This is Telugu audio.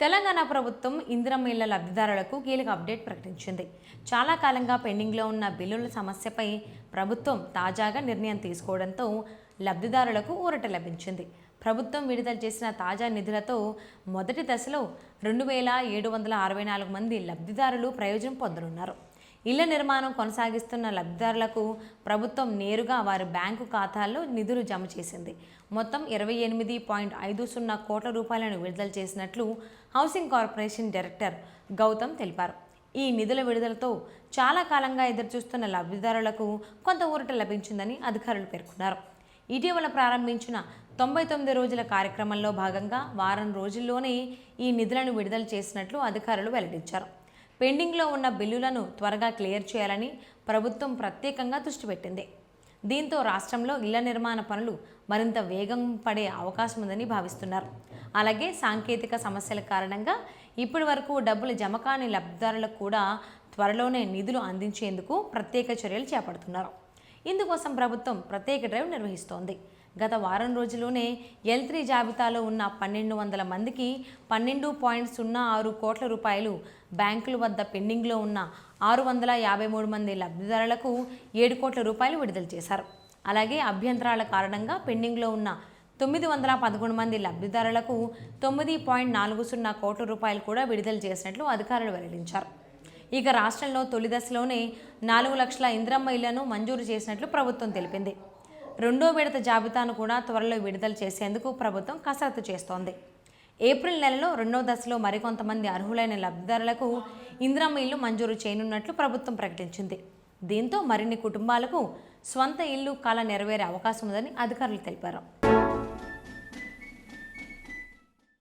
తెలంగాణ ప్రభుత్వం ఇందిరమ్మ ఇళ్ల లబ్ధిదారులకు కీలక అప్డేట్ ప్రకటించింది. చాలా కాలంగా పెండింగ్లో ఉన్న బిల్లుల సమస్యపై ప్రభుత్వం తాజాగా నిర్ణయం తీసుకోవడంతో లబ్ధిదారులకు ఊరట లభించింది. ప్రభుత్వం విడుదల చేసిన తాజా నిధులతో మొదటి దశలో 2764 మంది లబ్ధిదారులు ప్రయోజనం పొందనున్నారు. ఇళ్ల నిర్మాణం కొనసాగిస్తున్న లబ్ధిదారులకు ప్రభుత్వం నేరుగా వారి బ్యాంకు ఖాతాల్లో నిధులు జమ చేసింది. మొత్తం 28.50 కోట్ల రూపాయలను విడుదల చేసినట్లు హౌసింగ్ కార్పొరేషన్ డైరెక్టర్ గౌతమ్ తెలిపారు. ఈ నిధుల విడుదలతో చాలా కాలంగా ఎదురుచూస్తున్న లబ్ధిదారులకు కొంత ఊరట లభించిందని అధికారులు పేర్కొన్నారు. ఇటీవల ప్రారంభించిన 99 రోజుల కార్యక్రమంలో భాగంగా వారం రోజుల్లోనే ఈ నిధులను విడుదల చేసినట్లు అధికారులు వెల్లడించారు. పెండింగ్లో ఉన్న బిల్లులను త్వరగా క్లియర్ చేయాలని ప్రభుత్వం ప్రత్యేకంగా దృష్టి పెట్టింది. దీంతో రాష్ట్రంలో ఇళ్ల నిర్మాణ పనులు మరింత వేగం పడే అవకాశం ఉందని భావిస్తున్నారు. అలాగే సాంకేతిక సమస్యల కారణంగా ఇప్పటి వరకు డబ్బులు జమ కాని లబ్ధిదారులకు కూడా త్వరలోనే నిధులు అందించేందుకు ప్రత్యేక చర్యలు చేపడుతున్నారు. ఇందుకోసం ప్రభుత్వం ప్రత్యేక డ్రైవ్ నిర్వహిస్తోంది. గత వారం రోజుల్లోనే L3 జాబితాలో ఉన్న 1200 మందికి 12.06 కోట్ల రూపాయలు, బ్యాంకుల వద్ద పెండింగ్లో ఉన్న 653 మంది లబ్ధిదారులకు 7 కోట్ల రూపాయలు విడుదల చేశారు. అలాగే అభ్యంతరాల కారణంగా పెండింగ్లో ఉన్న 911 మంది లబ్ధిదారులకు 9.40 కోట్ల రూపాయలు కూడా విడుదల చేసినట్లు అధికారులు వెల్లడించారు. ఇక రాష్ట్రంలో తొలి దశలోనే 4 లక్షల ఇందిరమ్మ ఇళ్లను మంజూరు చేసినట్లు ప్రభుత్వం తెలిపింది. రెండో విడత జాబితాను కూడా త్వరలో విడుదల చేసేందుకు ప్రభుత్వం కసరత్తు చేస్తోంది. ఏప్రిల్ నెలలో రెండవ దశలో మరికొంతమంది అర్హులైన లబ్ధిదారులకు ఇందిరమ్మ ఇల్లు మంజూరు చేయనున్నట్లు ప్రభుత్వం ప్రకటించింది. దీంతో మరిన్ని కుటుంబాలకు స్వంత ఇల్లు కల నెరవేరే అవకాశం ఉందని అధికారులు తెలిపారు.